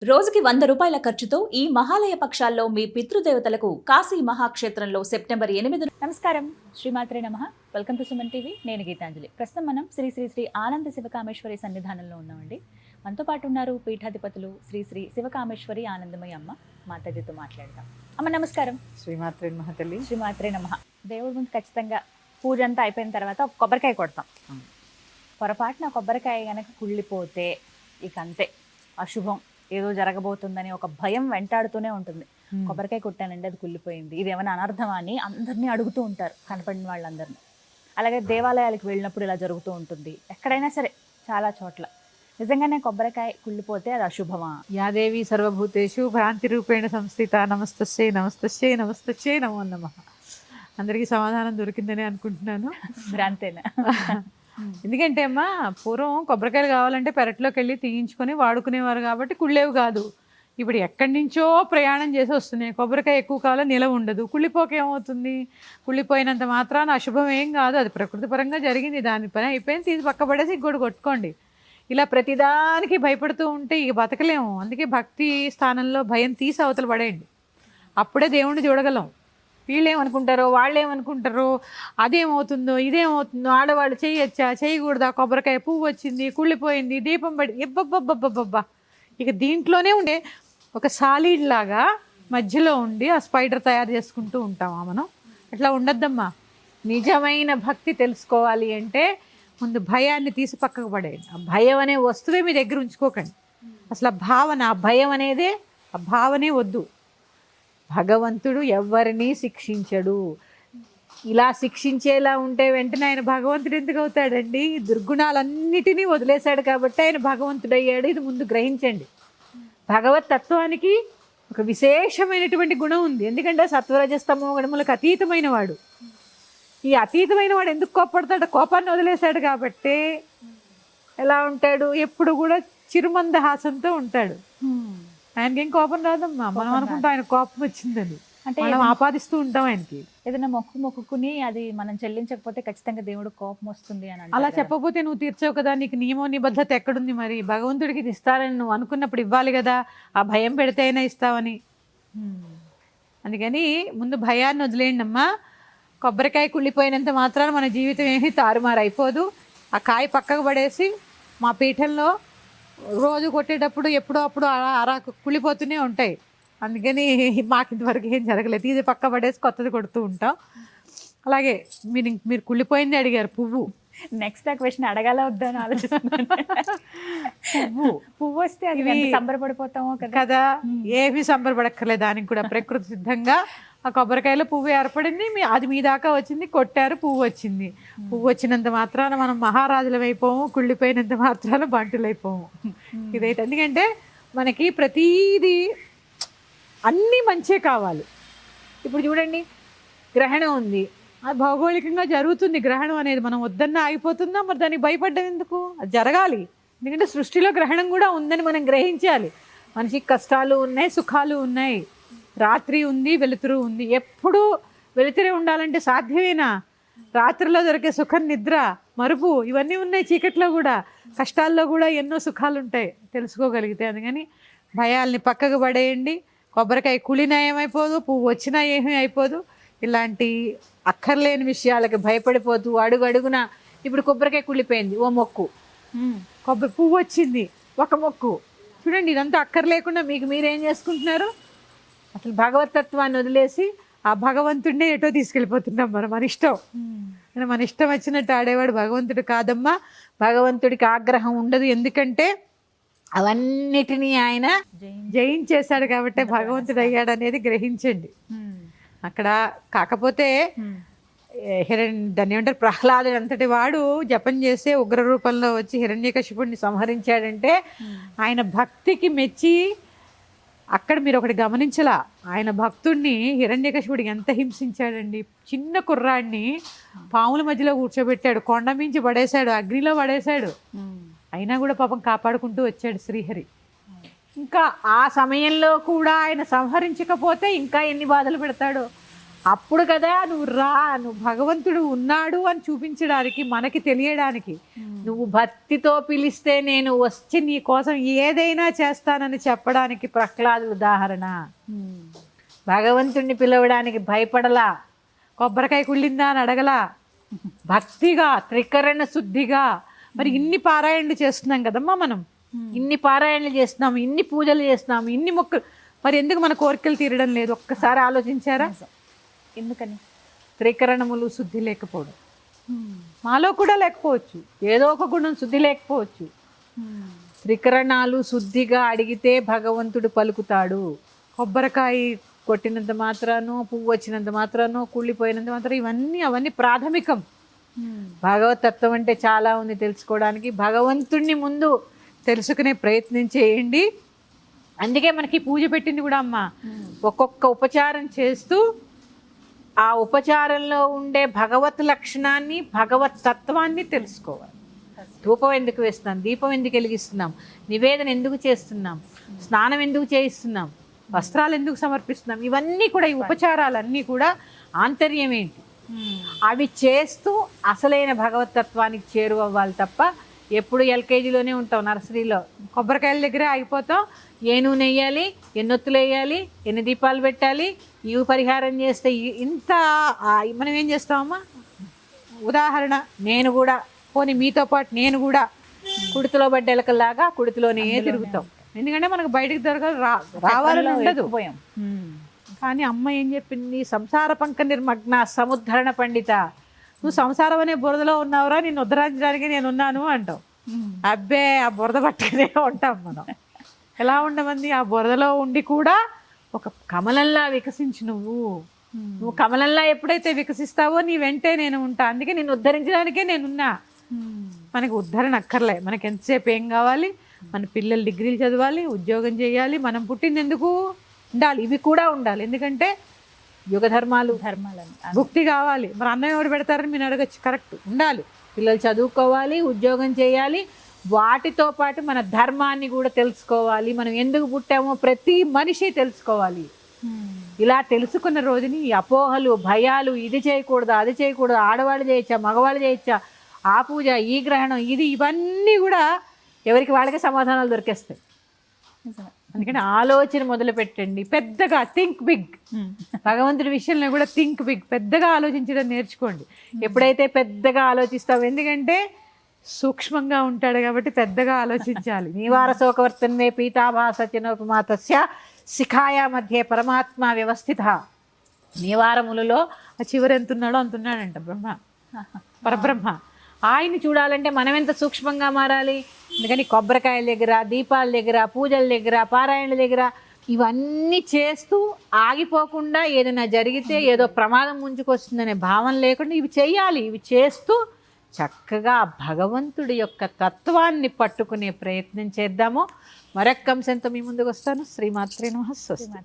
రోజుకి 100 రూపాయల ఖర్చుతో ఈ మహాలయ పక్షాల్లో మీ పితృదేవతలకు కాశీ మహాక్షేత్రంలో సెప్టెంబర్ 8. నమస్కారం, శ్రీమాత్రే నమః. Welcome to Suman TV. నేను గీతాంజలి. ప్రస్తుతం మనం శ్రీ శ్రీ శ్రీ ఆనంద శివకామేశ్వరి సన్నిధానంలో ఉన్నామండి. మనతో పాటు ఉన్నారు పీఠాధిపతులు శ్రీ శ్రీ శివకామేశ్వరి ఆనందమయ్య అమ్మ. మాతాజీతో మాట్లాడదాం. అమ్మ నమస్కారం. శ్రీమాత్రే నమః తల్లి. శ్రీమాత్రే నమః. దేవుడి ముందు ఖచ్చితంగా పూజ అంతా అయిపోయిన తర్వాత ఒక కొబ్బరికాయ కొడతాం. పొరపాటున కొబ్బరికాయ కనుక కుళ్ళిపోతే ఇక అంతే, అశుభం, ఏదో జరగబోతుందని ఒక భయం వెంటాడుతూనే ఉంటుంది. కొబ్బరికాయ కొట్టానండి, అది కుళ్ళిపోయింది, ఇది ఏమైనా అనర్థమా అని అందరినీ అడుగుతూ ఉంటారు కనపడిన వాళ్ళందరినీ. అలాగే దేవాలయాలకు వెళ్ళినప్పుడు ఇలా జరుగుతూ ఉంటుంది. ఎక్కడైనా సరే చాలా చోట్ల నిజంగానే కొబ్బరికాయ కుళ్ళిపోతే అది అశుభమా? యాదేవి సర్వభూతేషు భ్రాంతి రూపేణ సంస్థిత. నమస్తస్యై నమస్తస్యై నమస్తస్యై నమో నమః. అందరికీ సమాధానం దొరికిందని అనుకుంటున్నాను. భ్రాంతేనా? ఎందుకంటే అమ్మా, పూర్వం కొబ్బరికాయలు కావాలంటే పెరట్లోకి వెళ్ళి తీయించుకొని వాడుకునేవారు కాబట్టి కుళ్ళేవి కాదు. ఇప్పుడు ఎక్కడి నుంచో ప్రయాణం చేసి వస్తున్నాయి. కొబ్బరికాయ ఎక్కువ కాలం నిలవ ఉండదు. కుళ్ళిపోక ఏమవుతుంది? కుళ్ళిపోయినంత మాత్రాన అశుభం ఏం కాదు. అది ప్రకృతి పరంగా జరిగింది, దాని పని అయిపోయింది, తీసి పక్కపడేసి ఇంకోటి కొట్టుకోండి. ఇలా ప్రతిదానికి భయపడుతూ ఉంటే ఇక బతకలేము. అందుకే భక్తి స్థానంలో భయం తీసి అవతల పడేయండి. అప్పుడే దేవుణ్ణి చూడగలం. వీళ్ళు ఏమనుకుంటారో, వాళ్ళు ఏమనుకుంటారో, అదేమవుతుందో, ఇదేమవుతుందో, ఆడవాళ్ళు చేయొచ్చా, చేయకూడదా, కొబ్బరికాయ పువ్వు వచ్చింది, కుళ్ళిపోయింది, దీపం పడి, ఎబ్బబ్బబ్బబ్బబ్బబ్బా. ఇక దీంట్లోనే ఉండే ఒక సాలిడ్ లాగా మధ్యలో ఉండి ఆ స్పైడర్ తయారు చేసుకుంటూ ఉంటామా మనం? అట్లా ఉండద్దమ్మా. నిజమైన భక్తి తెలుసుకోవాలి అంటే ముందు భయాన్ని తీసి పక్కకు పడేయండి. ఆ భయం అనే వస్తువే మీ దగ్గర ఉంచుకోకండి. అసలు ఆ భావన, ఆ భయం అనేదే, ఆ భావనే వద్దు. భగవంతుడు ఎవరిని శిక్షించడు. ఇలా శిక్షించేలా ఉంటే వెంటనే ఆయన భగవంతుడు ఎందుకు అవుతాడండి? దుర్గుణాలన్నిటినీ వదిలేశాడు కాబట్టి ఆయన భగవంతుడు అయ్యాడు. ఇది ముందు గ్రహించండి. భగవత్ తత్వానికి ఒక విశేషమైనటువంటి గుణం ఉంది. ఎందుకంటే సత్వరజస్తమో గుణములకు అతీతమైన వాడు. ఈ అతీతమైన వాడు ఎందుకు కోపడతాడు? కోపాన్ని వదిలేశాడు కాబట్టి ఎలా ఉంటాడు? ఎప్పుడు కూడా చిరుమందహాసంతో ఉంటాడు. ఆయనకేం కోపం రాదమ్మా. మనం అనుకుంటాం ఆయన కోపం వచ్చిందని, అంటే మనం ఆపాదిస్తూ ఉంటాం ఆయనకి. ఏదైనా మొక్కుకుని అది మనం చెల్లించకపోతే ఖచ్చితంగా దేవుడు కోపం వస్తుంది అని అలా చెప్పకపోతే నువ్వు తీర్చావు కదా, నీకు నియమం నిబద్ధత ఎక్కడుంది? మరి భగవంతుడికి ఇది ఇస్తారని నువ్వు అనుకున్నప్పుడు ఇవ్వాలి కదా. ఆ భయం పెడితే అయినా ఇస్తావని. అందుకని ముందు భయాన్ని వదిలేయండి అమ్మా. కొబ్బరికాయ కుళ్ళిపోయినంత మాత్రాన మన జీవితం ఏమీ తారుమారు అయిపోదు. ఆ కాయ పక్కకు పడేసి మా పీఠంలో రోజు కొట్టేటప్పుడు ఎప్పుడో అప్పుడు అలా కుళ్ళిపోతూనే ఉంటాయి. అందుకని మాకు ఇంతవరకు ఏం జరగలేదు. ఇది పక్క పడేసి కొత్తది కొడుతూ ఉంటాం. అలాగే మీరు కుళ్ళిపోయింది అడిగారు, పువ్వు. నెక్స్ట్ ఆ క్వశ్చన్ అడగాల వద్దని ఆలోచిస్తున్నాను. పువ్వు వస్తే అది సంబరపడిపోతామో కదా. ఏమీ సంబరపడక్కర్లేదు. దానికి కూడా ప్రకృతి సిద్ధంగా ఆ కొబ్బరికాయలో పువ్వు ఏర్పడింది, అది మీ దాకా వచ్చింది, కొట్టారు, పువ్వు వచ్చింది. పువ్వు వచ్చినంత మాత్రాన మనం మహారాజులం అయిపోము, కుళ్ళిపోయినంత మాత్రాన బంటులైపోము. ఇదైతే ఎందుకంటే మనకి ప్రతీది అన్నీ మంచే కావాలి. ఇప్పుడు చూడండి, గ్రహణం ఉంది, అది భౌగోళికంగా జరుగుతుంది. గ్రహణం అనేది మనం వద్దన్నా ఆగిపోతుందా? మరి దానికి భయపడ్డం ఎందుకు? అది జరగాలి. ఎందుకంటే సృష్టిలో గ్రహణం కూడా ఉందని మనం గ్రహించాలి. మనిషికి కష్టాలు ఉన్నాయి, సుఖాలు ఉన్నాయి, రాత్రి ఉంది, వెలుతురు ఉంది. ఎప్పుడు వెలుతురే ఉండాలంటే సాధ్యమేనా? రాత్రిలో దొరికే సుఖం, నిద్ర, మరుపు ఇవన్నీ ఉన్నాయి. చీకట్లో కూడా, కష్టాల్లో కూడా ఎన్నో సుఖాలు ఉంటాయి తెలుసుకోగలిగితే. అందుకని భయాల్ని పక్కకు పడేయండి. కొబ్బరికాయ కుళ్ళినా ఏమైపోదు, పువ్వు వచ్చినా ఏమీ అయిపోదు. ఇలాంటి అక్కర్లేని విషయాలకి భయపడిపోతూ అడుగు అడుగున, ఇప్పుడు కొబ్బరికాయ కుళ్ళిపోయింది, ఓ మొక్కు. పువ్వు వచ్చింది, ఒక మొక్కు. చూడండి, ఇదంతా అక్కర్లేకుండా మీకు మీరేం చేసుకుంటున్నారు? అసలు భగవతత్వాన్ని వదిలేసి ఆ భగవంతుడినే ఎటో తీసుకెళ్ళిపోతున్నాం. మన ఇష్టం, మన ఇష్టం వచ్చినట్టు ఆడేవాడు భగవంతుడు కాదమ్మా. భగవంతుడికి ఆగ్రహం ఉండదు. ఎందుకంటే అవన్నిటినీ ఆయన జయించేశాడు కాబట్టి భగవంతుడు అయ్యాడు అనేది గ్రహించండి అక్కడ. కాకపోతే దాన్ని ఏమంటారు, ప్రహ్లాదుడు అంతటి వాడు జపం చేసే ఉగ్ర రూపంలో వచ్చి హిరణ్యకశిపుడిని సంహరించాడంటే ఆయన భక్తికి మెచ్చి. అక్కడ మీరు ఒకటి గమనించలా, ఆయన భక్తుడిని హిరణ్యకశిపుడికి ఎంత హింసించాడండి. చిన్న కుర్రాడిని పాముల మధ్యలో కూర్చోబెట్టాడు, కొండ మించి పడేశాడు, అగ్నిలో పడేశాడు. అయినా కూడా పాపం కాపాడుకుంటూ వచ్చాడు శ్రీహరి. ఇంకా ఆ సమయంలో కూడా ఆయన సంహరించకపోతే ఇంకా ఎన్ని బాధలు పెడతాడో. అప్పుడు కదా నువ్వు నువ్వు భగవంతుడు ఉన్నాడు అని చూపించడానికి, మనకి తెలియడానికి. నువ్వు భక్తితో పిలిస్తే నేను వచ్చి నీ కోసం ఏదైనా చేస్తానని చెప్పడానికి ప్రహ్లాదుడు ఉదాహరణ. భగవంతుడిని పిలవడానికి భయపడలా, కొబ్బరికాయ కుళ్ళిందా అని అడగలా, భక్తిగా త్రికరణ శుద్ధిగా. మరి ఇన్ని పారాయణలు చేస్తున్నాం కదమ్మా మనం, ఇన్ని పారాయణలు చేస్తున్నాము, ఇన్ని పూజలు చేస్తున్నాము, ఇన్ని మొక్కలు, మరి ఎందుకు మన కోరికలు తీరడం లేదు? ఒక్కసారి ఆలోచించారా? ఎందుకని? త్రికరణములు శుద్ధి లేకపోవడం. మాలో కూడా లేకపోవచ్చు, ఏదో ఒక గుణం శుద్ధి లేకపోవచ్చు. త్రికరణాలు శుద్ధిగా అడిగితే భగవంతుడు పలుకుతాడు. కొబ్బరికాయ కొట్టినంత మాత్రానో, పువ్వు వచ్చినంత మాత్రానో, కుళ్ళిపోయినంత మాత్రం అవన్నీ ప్రాథమికం. భగవతత్వం అంటే చాలా ఉంది తెలుసుకోవడానికి. భగవంతుణ్ణి ముందు తెలుసుకునే ప్రయత్నం చేయండి. అందుకే మనకి పూజ పెట్టింది కూడా అమ్మ. ఒక్కొక్క ఉపచారం చేస్తూ ఆ ఉపచారంలో ఉండే భగవత్ లక్షణాన్ని, భగవత్ తత్వాన్ని తెలుసుకోవాలి. ధూపం ఎందుకు వేస్తున్నాం, దీపం ఎందుకు వెలిగిస్తున్నాం, నివేదన ఎందుకు చేస్తున్నాం, స్నానం ఎందుకు చేయిస్తున్నాం, వస్త్రాలు ఎందుకు సమర్పిస్తున్నాం, ఇవన్నీ కూడా, ఈ ఉపచారాలన్నీ కూడా ఆంతర్యం ఏంటి, అవి చేస్తూ అసలైన భగవతత్వానికి చేరువవ్వాలి తప్ప ఎప్పుడు ఎల్కేజీలోనే ఉంటాం, నర్సరీలో కొబ్బరికాయల దగ్గరే ఆగిపోతాం. ఏ నూనె వేయాలి, ఎన్నొత్తులు వేయాలి, ఎన్ని దీపాలు పెట్టాలి, ఇవి పరిహారం చేస్తే ఇంత మనం ఏం చేస్తామమ్మా? ఉదాహరణ, నేను కూడా, పోనీ మీతో పాటు నేను కూడా కుడితిలో పడ్డ ఎలకల్లాగా కుడితిలోనే తిరుగుతాం. ఎందుకంటే మనకు బయటకు రావాలని ఉండదు. కానీ అమ్మ ఏం చెప్పింది? సంసార పంక నిర్మగ్న సముద్ధరణ పండిత. నువ్వు సంసారం అనే బురదలో ఉన్నావురా, నిన్ను ఉద్ధరించడానికి నేను ఉన్నాను అంటావు. అబ్బే, ఆ బురద పట్టుకునే ఉంటాం మనం. ఎలా ఉండమంది? ఆ బురదలో ఉండి కూడా ఒక కమలంలా వికసించు. నువ్వు కమలంలా ఎప్పుడైతే వికసిస్తావో నీ వెంటే నేను ఉంటా. అందుకే నిన్ను ఉద్ధరించడానికే నేనున్నా. మనకు ఉద్ధరణ అక్కర్లే. మనకి ఎంతసేపు ఏం కావాలి? మన పిల్లలు డిగ్రీలు చదవాలి, ఉద్యోగం చేయాలి. మనం పుట్టింది ఎందుకు ఉండాలి? ఇవి కూడా ఉండాలి. ఎందుకంటే యుగ ధర్మాలు భుక్తి కావాలి. మరి అన్నం ఎవరు పెడతారని మీరు అడగచ్చు. కరెక్ట్, ఉండాలి. పిల్లలు చదువుకోవాలి, ఉద్యోగం చేయాలి. వాటితో పాటు మన ధర్మాన్ని కూడా తెలుసుకోవాలి. మనం ఎందుకు పుట్టామో ప్రతి మనిషి తెలుసుకోవాలి. ఇలా తెలుసుకున్న రోజుని ఈ అపోహలు, భయాలు, ఇది చేయకూడదు, అది చేయకూడదు, ఆడవాళ్ళు చేయొచ్చా, మగవాళ్ళు చేయొచ్చా, ఆ పూజ, ఈ గ్రహణం, ఇవన్నీ కూడా ఎవరికి వాళ్ళకే సమాధానాలు దొరికేస్తాయి. అందుకని ఆలోచన మొదలు పెట్టండి. పెద్దగా థింక్ బిగ్. భగవంతుడి విషయంలో కూడా థింక్ బిగ్. పెద్దగా ఆలోచించడం నేర్చుకోండి. ఎప్పుడైతే పెద్దగా ఆలోచిస్తావు, ఎందుకంటే సూక్ష్మంగా ఉంటాడు కాబట్టి పెద్దగా ఆలోచించాలి. నీవార శోకవర్తన్మే పీతాభాసచనోపమాతస్య శిఖాయ మధ్య పరమాత్మ వ్యవస్థిత. నీవారములలో ఆ చివరి ఎంత ఉన్నాడో అంతున్నాడంట పరబ్రహ్మ. ఆయన్ని చూడాలంటే మనం ఎంత సూక్ష్మంగా మారాలి. అందుకని కొబ్బరికాయల దగ్గర, దీపాల దగ్గర, పూజల దగ్గర, పారాయణల దగ్గర ఇవన్నీ చేస్తూ ఆగిపోకుండా ఏదైనా జరిగితే ఏదో ప్రమాదం ముంచుకొస్తుందనే భావన లేకుండా ఇవి చేయాలి. ఇవి చేస్తూ చక్కగా భగవంతుడి యొక్క తత్వాన్ని పట్టుకునే ప్రయత్నం చేద్దాము. మరొక్క అంశంతో మీ ముందుకు వస్తాను. శ్రీమాత్రే నమః. స్వస్తి.